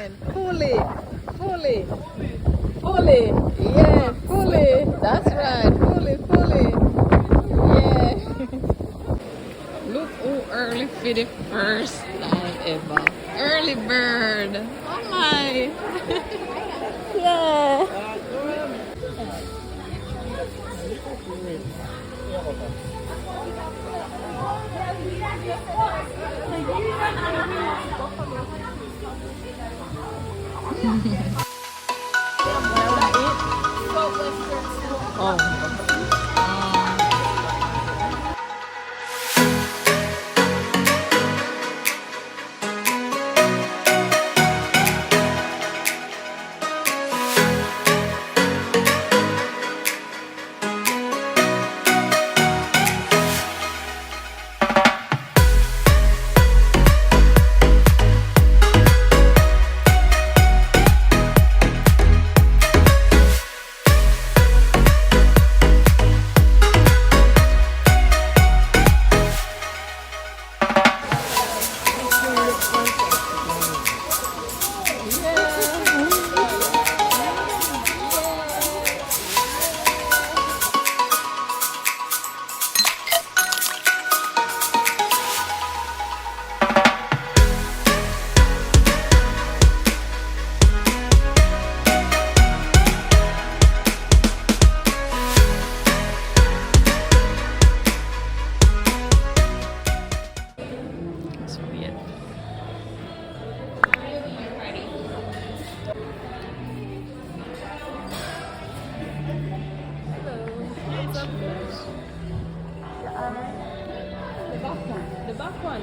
fine. Fully. Fully. Fully. Yeah, fully. That's right. Fully, fully. Yeah. Look who early for the first time ever. Early bird. Oh my. Yeah. Oh. The back one.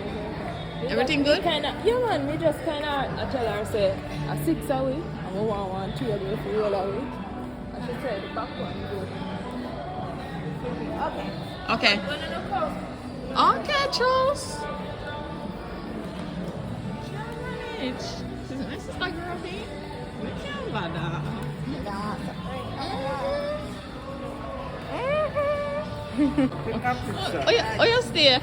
Everything good? Yeah, man. We just kind of tell her say a 6 a week, and we want 1 2 a week for roll a week. And she said the back one good. Okay. Okay, Charles. This is like Ruby. We can't bother. Oh, you stay.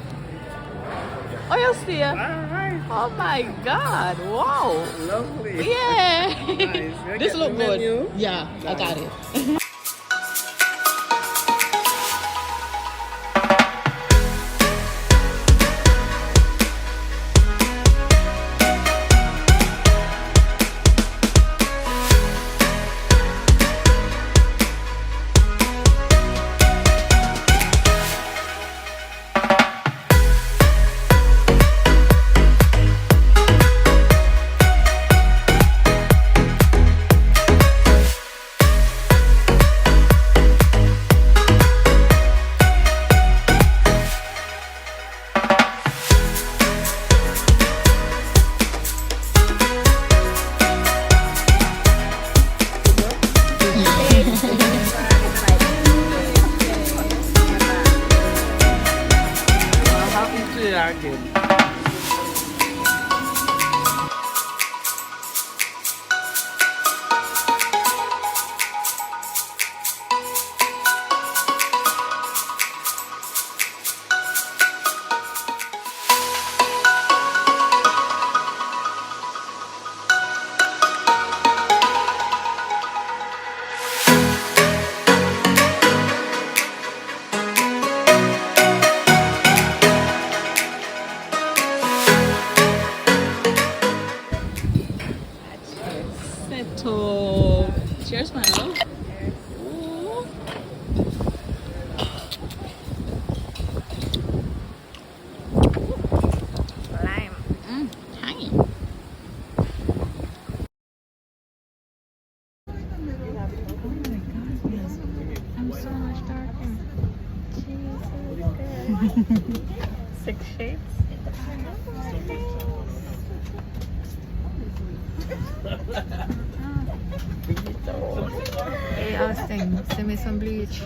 Oh, you stay. Alright. Oh my God! Wow. Lovely. Yeah. Nice. This look good. Menu? Yeah, I got it. Again. Settle. Cheers, my love. Ooh. Lime. Tangy. I'm so much darker. Jesus. 6 shades. Hey, Austin, send me some bleach.